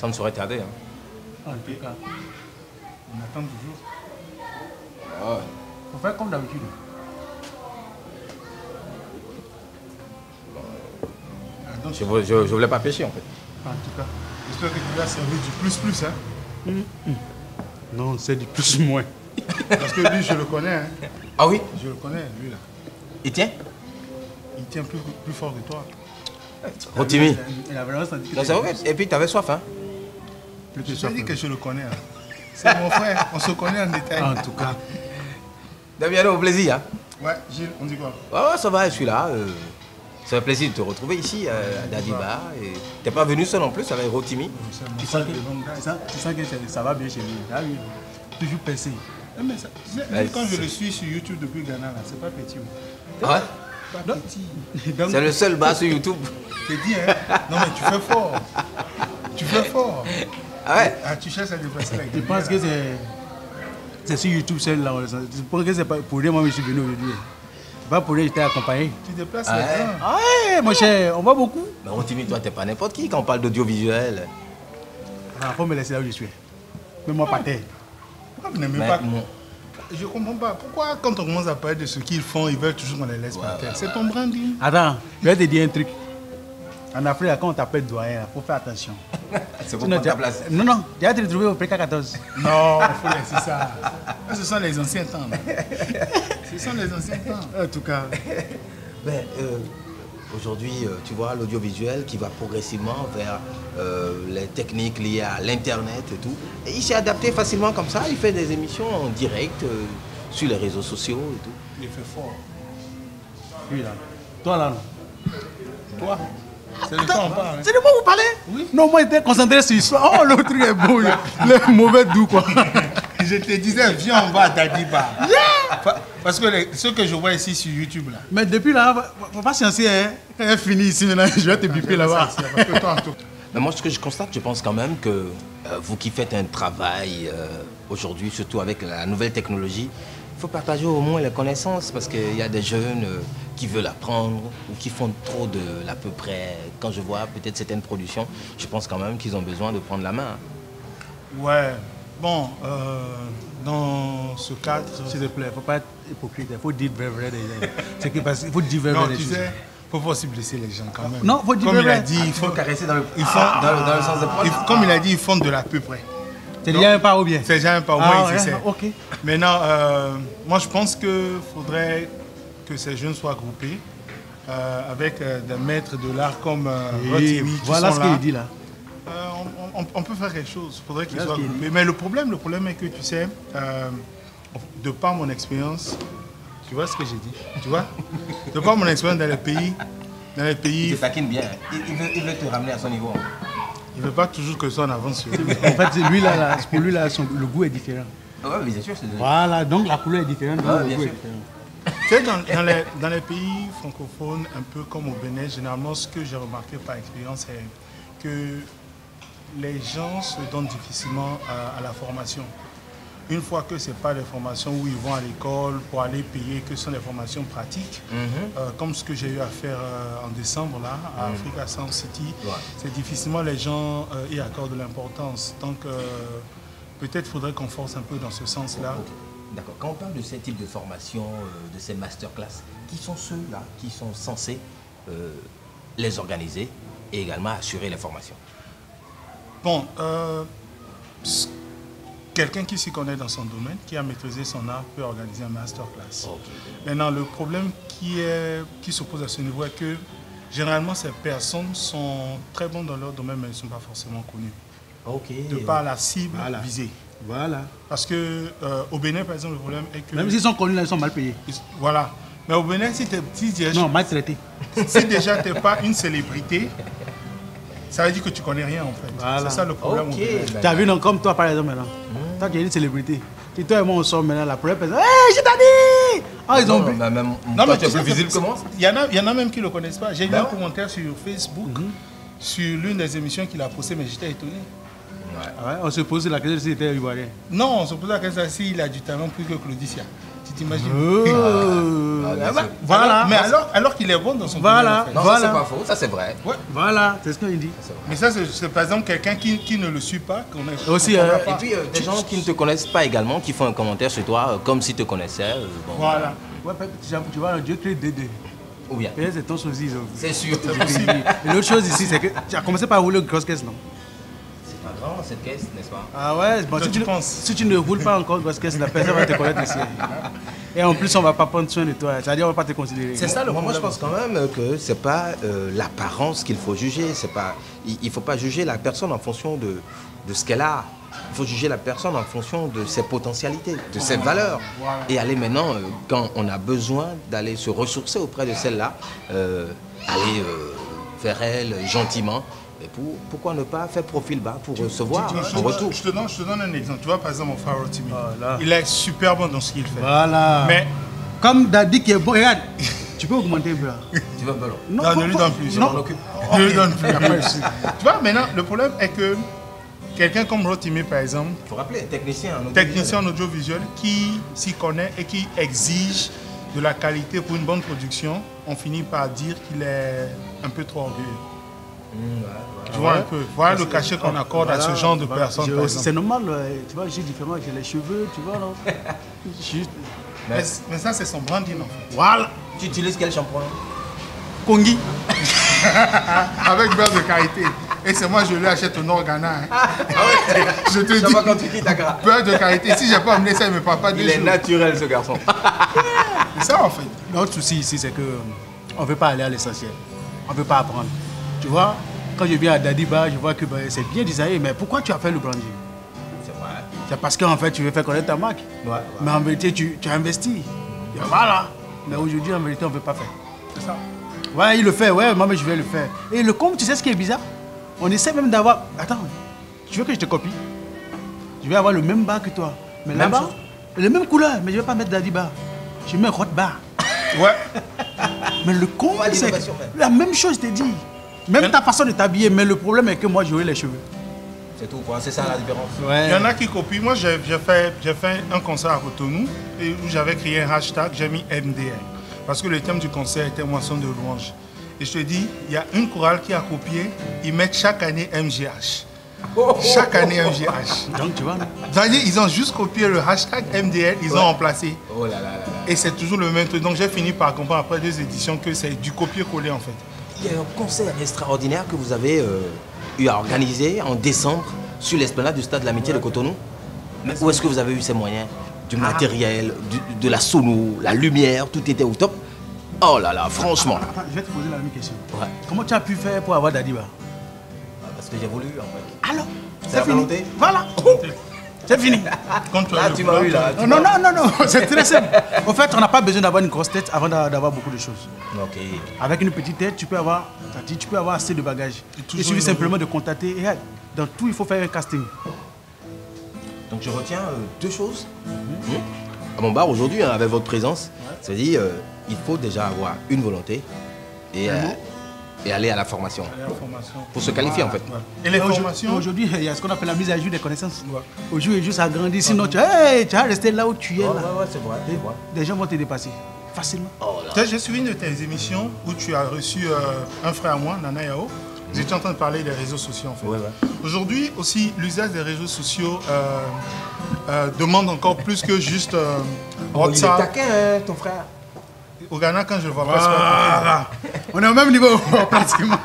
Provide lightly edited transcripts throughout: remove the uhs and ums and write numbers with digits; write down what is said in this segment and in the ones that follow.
Ça ne saurait tarder. Hein. En tout cas, on attend toujours. Ah ouais. Faut faire comme d'habitude. Je voulais pas pêcher en fait. En tout cas, j'espère que tu vas servir du plus, hein. Non, c'est du plus moins. Parce que lui, je le connais. Hein. Ah oui? Je le connais, lui là. Il tient? Il tient plus fort que toi. Rotimi. Il a vraiment senti que Non, c'est vrai. Et puis tu avais soif, hein? plus que je t'ai dit que je le connais. Hein. C'est mon frère, on se connaît en détail. En tout cas. Damien, au plaisir. Hein? Ouais, Gilles, on dit quoi? Ouais, ça va, je suis là. Ça fait plaisir de te retrouver ici à Dadiba. Et t'es pas venu seul en plus avec Rotimi. Tu sens que ça va bien chez lui. Ah oui, toujours percé. Mais ça, quand je le suis sur YouTube depuis Ghana, là, c'est pas petit. Ah ouais? Pas petit. C'est le seul bas sur YouTube. Je te dis, hein? Non mais tu fais fort. Tu fais fort. Ah ouais? Ah, tu cherches à déplacer la gueule. Je pense que c'est sur YouTube seul là. Je pense que c'est pas pour rien, moi je suis venu aujourd'hui. C'est pas pour rien, j'étais accompagné. Tu déplaces les gens. Ah ouais, mon cher, on va beaucoup. Mais Rotimi, toi, t'es pas n'importe qui quand on parle d'audiovisuel. Ah, faut me laisser là où je suis. Mais moi, pas terre. Pourquoi vous n'aimez pas? Je comprends pas. Pourquoi quand on commence à parler de ce qu'ils font, ils veulent toujours qu'on les laisse par terre? C'est ton branding. Attends, je vais te dire un truc. En Afrique, quand on t'appelle doyen, il faut faire attention. C'est pour prendre ta place. Non, tu vas te retrouver au PK14. Non, il faut laisser ça. Ce sont les anciens temps. Ce sont les anciens temps. En tout cas. Ben, aujourd'hui, tu vois, l'audiovisuel qui va progressivement vers les techniques liées à l'Internet et tout. Et il s'est adapté facilement comme ça. Il fait des émissions en direct sur les réseaux sociaux et tout. Il fait fort. Lui là. Toi là, non. Toi. C'est de quoi on parle. C'est de moi vous parlez? Oui. Non, moi j'étais concentré sur l'histoire. Oh, le truc est beau. Le mauvais doux quoi. Je te disais, viens, on va à Dadiba. Yeah. Parce que ce que je vois ici sur YouTube là. Mais depuis là, faut pas chancer, hein. Quand elle finit ici maintenant, je vais te biper là-bas. Mais moi, ce que je constate, je pense quand même que vous qui faites un travail aujourd'hui, surtout avec la nouvelle technologie, il faut partager au moins les connaissances parce qu'il y a des jeunes qui veulent apprendre ou qui font trop de l'à peu près. Quand je vois peut-être certaines productions, je pense quand même qu'ils ont besoin de prendre la main. Ouais, bon, dans ce cadre, s'il te plaît, il ne faut pas être hypocrite, il faut dire vrai. Il faut dire vrai. Non, tu sais, il ne faut pas aussi blesser les gens quand même. Non, il faut dire vrai. Comme il a dit, il faut caresser dans le sens de prendre. Comme il a dit, ils font de l'à peu près. C'est déjà un pas ou bien? C'est déjà un pas, au moins ils essaient. Ok. Maintenant, moi je pense qu'il faudrait que ces jeunes soient groupés avec des maîtres de l'art comme Rotimi qui voilà sont là. Voilà ce qu'il dit là. On peut faire quelque chose, il faudrait qu'ils soient groupés. Mais le problème est que tu sais, de par mon expérience, tu vois ce que j'ai dit? Tu vois? De par mon expérience dans les pays... Il te taquine bien, il veut te ramener à son niveau. Il ne veut pas toujours que ça en avance sur lui. En fait, lui, là, pour lui, là, le goût est différent. Oui, bien sûr. Voilà, donc la couleur est différente. Ah, bien sûr. Tu sais, dans les pays francophones, un peu comme au Bénin, généralement, ce que j'ai remarqué par expérience, c'est que les gens se donnent difficilement à la formation. Une fois que ce n'est pas des formations où ils vont à l'école pour aller payer, que ce sont des formations pratiques, comme ce que j'ai eu à faire en décembre là, à Africa Sound City, c'est difficilement les gens y accordent de l'importance. Donc peut-être faudrait qu'on force un peu dans ce sens-là. Okay. D'accord. Quand on parle de ce type de formation, de ces masterclass, qui sont ceux-là qui sont censés les organiser et également assurer les formations? Bon, quelqu'un qui s'y connaît dans son domaine, qui a maîtrisé son art, peut organiser un masterclass. Okay. Maintenant, le problème qui se pose à ce niveau est que généralement, ces personnes sont très bonnes dans leur domaine, mais elles ne sont pas forcément connues. Okay. De par la cible visée. Voilà. Parce que au Bénin, par exemple, le problème est que... Même s'ils sont connus, là, ils sont mal payés. Voilà. Mais au Bénin, si tu es... Non, mal traité. Si déjà tu n'es pas une célébrité, ça veut dire que tu ne connais rien en fait. Voilà. C'est ça le problème. Okay. Tu as vu, non, comme toi par exemple maintenant. Toi qui es une célébrité. Si toi et moi on sort maintenant, la première personne, hey, je t'ai dit! Ah, ils ont bu. Non, mais tu es plus visible que moi. Il y en a même qui ne le connaissent pas. J'ai eu un commentaire sur Facebook sur l'une des émissions qu'il a postées, mais j'étais étonné. Ouais. Ah ouais, on se pose la question s'il était ivoirien. Non, on se pose la question s'il a du talent plus que Claudicia. t'imagines. Voilà. Mais alors qu'il est bon dans son domaine. En fait. Non, ça c'est pas faux, ça c'est vrai. Ouais. Voilà, c'est ce qu'il dit. Mais ça, c'est par exemple quelqu'un qui ne le suit pas. Aussi, et puis des gens qui ne te connaissent pas également, qui font un commentaire sur toi comme s'ils te connaissaient. Bon. Voilà. Ouais, tu vois, Dieu crée Dédé. Ou bien. C'est ton souci. C'est sûr. Et l'autre chose ici, c'est que tu as commencé par rouler une grosse caisse, non? C'est pas grand cette caisse, n'est-ce pas? Ah ouais, bon, si tu ne roules pas encore une grosse caisse, la personne va te connaître ici. Et en plus, on ne va pas prendre soin de toi. C'est-à-dire, on ne va pas te considérer. C'est ça le problème. Moi, je pense quand même que ce n'est pas l'apparence qu'il faut juger. Il ne faut pas juger la personne en fonction de ce qu'elle a. Il faut juger la personne en fonction de ses potentialités, de ses valeurs. Et aller maintenant, quand on a besoin d'aller se ressourcer auprès de celle-là, aller vers elle gentiment. Et pourquoi ne pas faire profil bas pour recevoir en retour? Je te donne un exemple. Tu vois, par exemple, mon frère Rotimi, il est super bon dans ce qu'il fait. Voilà. Mais comme Daddy qui est bon, regarde, tu peux augmenter un peu là. Tu veux un peu long? Non, ne lui donne plus. Non, occupe. Ne lui donne plus. Tu vois, maintenant, le problème est que quelqu'un comme Rotimi, par exemple, il faut rappeler, technicien en audiovisuel qui s'y connaît et qui exige de la qualité pour une bonne production, on finit par dire qu'il est un peu trop orgueilleux. Tu vois un peu, voilà le cachet qu'on accorde à ce genre de personnes. C'est normal, tu vois, j'ai différent, j'ai les cheveux, tu vois, non? Mais ça, c'est son branding en fait. Voilà. Tu utilises quel shampoing? Kongi. Avec beurre de karité. Et c'est moi, je lui achète au Nord Ghana. Hein. Je te dis, quand tu quittes Accra. Beurre de karité. Si je n'ai pas amené ça, il ne me parle pas de Il est naturel, ce garçon. C'est ça en fait. Notre souci ici, c'est qu'on ne veut pas aller à l'essentiel. On ne veut pas apprendre. Tu vois, quand je viens à Dadiba, je vois que c'est bien designé, mais pourquoi tu as fait le branding? C'est vrai. C'est parce qu'en fait, tu veux faire connaître ta marque. Ouais. Mais en vérité, tu as investi. Et voilà. Mais aujourd'hui, en vérité, on ne veut pas faire. C'est ça. Ouais, il le fait, ouais, moi, mais je vais le faire. Et le compte, tu sais ce qui est bizarre? On essaie même d'avoir... Attends, tu veux que je te copie? Je vais avoir le même bar que toi. Mais là-bas, les mêmes couleurs, mais je ne vais pas mettre Dadiba. Je mets Hot Bar. Ouais. Mais le compte, c'est la même chose, je t'ai dit. Même ta façon de t'habiller, mais le problème est que moi, j'aurai les cheveux. C'est tout, quoi. C'est ça la différence. Ouais. Il y en a qui copient. Moi, j'ai fait un concert à Cotonou où j'avais créé un hashtag, j'ai mis MDL. Parce que le thème du concert était moisson de louanges. Et je te dis, il y a une chorale qui a copié, ils mettent chaque année MGH. Chaque année MGH. Donc, tu vois. Ils ont juste copié le hashtag MDL, ils ont remplacé. Oh là là là. Et c'est toujours le même truc. Donc j'ai fini par comprendre après 2 éditions que c'est du copier-coller en fait. Il y a un concert extraordinaire que vous avez eu à organiser en décembre sur l'esplanade du Stade de l'Amitié de Cotonou. Mais où est-ce que vous avez eu ces moyens? Du matériel, de la sono, la lumière, tout était au top. Oh là là, franchement. Attends, je vais te poser la même question. Ouais. Comment tu as pu faire pour avoir Dadiba? Parce que j'ai voulu en fait. Alors, C'est la volonté. Voilà. C'est fini. Là, tu m'as eu là. Non, c'est très simple. En fait, on n'a pas besoin d'avoir une grosse tête avant d'avoir beaucoup de choses. Ok. Avec une petite tête, tu peux avoir assez de bagages. Il suffit simplement de contacter. Et dans tout, il faut faire un casting. Donc je retiens 2 choses. À mon bar aujourd'hui, avec votre présence, c'est-à-dire il faut déjà avoir une volonté et aller à la formation. Pour se qualifier en fait. Et les formations? Aujourd'hui, il y a ce qu'on appelle la mise à jour des connaissances. Au jour et jour, ça grandit. Sinon, tu vas rester là où tu es. Ouais, c'est vrai. Des gens vont te dépasser facilement. J'ai suivi une de tes émissions où tu as reçu un frère à moi, Nana Yao. Vous étiez en train de parler des réseaux sociaux en fait. Ouais. Aujourd'hui aussi, l'usage des réseaux sociaux demande encore plus que juste WhatsApp. Il est taquin, ton frère. Au Ghana, quand je le vois pas, On est au même niveau, pratiquement.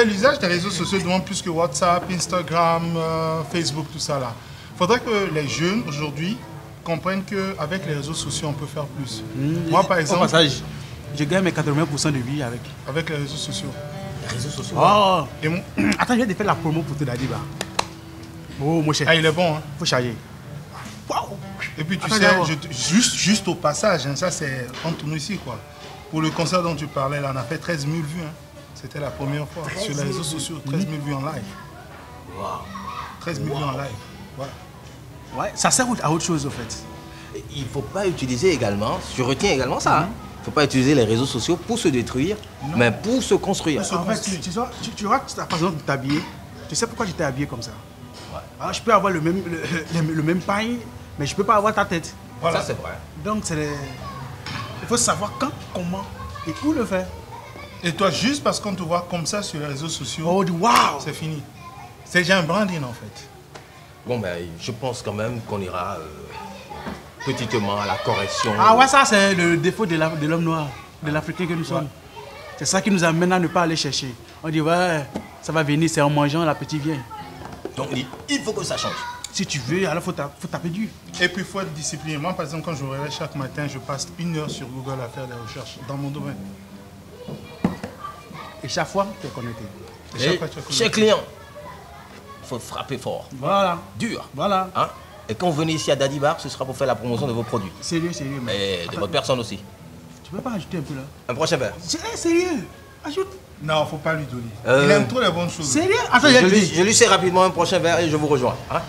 L'usage des réseaux sociaux demande plus que WhatsApp, Instagram, Facebook, tout ça là. Il faudrait que les jeunes aujourd'hui comprennent qu'avec les réseaux sociaux, on peut faire plus. Moi, par exemple... Au passage, je gagne mes 80% de vie avec. Avec les réseaux sociaux. Les réseaux sociaux. Oh. Attends, je vais te faire la promo pour te Dadiba. Oh, mon cher. Ah, il est bon, hein. Faut charger. Wow. Et puis tu sais, juste au passage, hein, ça c'est entre nous ici quoi. Pour le concert dont tu parlais, là, on a fait 13 000 vues. Hein. C'était la première fois sur les réseaux sociaux, 13 000 vues en live. Wow. 13 000 vues en live. Voilà. Ouais, ça sert à autre chose en fait. Il ne faut pas utiliser également, je retiens également ça, il ne faut pas utiliser les réseaux sociaux pour se détruire, mais pour se construire. En fait, tu vois, par exemple, t'habiller, tu sais pourquoi tu t'es habillé comme ça? Alors, je peux avoir le même paille, mais je ne peux pas avoir ta tête. Voilà. Ça, c'est vrai. Donc, il faut savoir quand, comment et où le faire. Et toi, juste parce qu'on te voit comme ça sur les réseaux sociaux, oh, wow, c'est fini. C'est déjà un branding, en fait. Bon, ben, je pense quand même qu'on ira petitement à la correction. Ah ouais, ça, c'est le défaut de l'homme noir, de l'Africain que nous sommes. C'est ça qui nous amène à ne pas aller chercher. On dit, ouais, ça va venir, c'est en mangeant, la petite vient. Donc, il faut que ça change. Si tu veux, alors il faut taper dur. Et puis, il faut être discipliné. Moi, par exemple, quand je me réveille chaque matin, je passe 1 heure sur Google à faire des recherches dans mon domaine. Et chaque fois, tu es connecté. Chez client, il faut frapper fort. Voilà. Dur. Voilà. Hein? Et quand vous venez ici à Daddy Bar, ce sera pour faire la promotion de vos produits. Sérieux. Et de votre personne aussi. Tu peux pas ajouter un peu là? Un prochain verre. Sérieux. Ajoute. Non, il ne faut pas lui donner. Il aime trop les bonnes choses. Sérieux? Attends, je lui sais rapidement un prochain verre et je vous rejoins. Hein?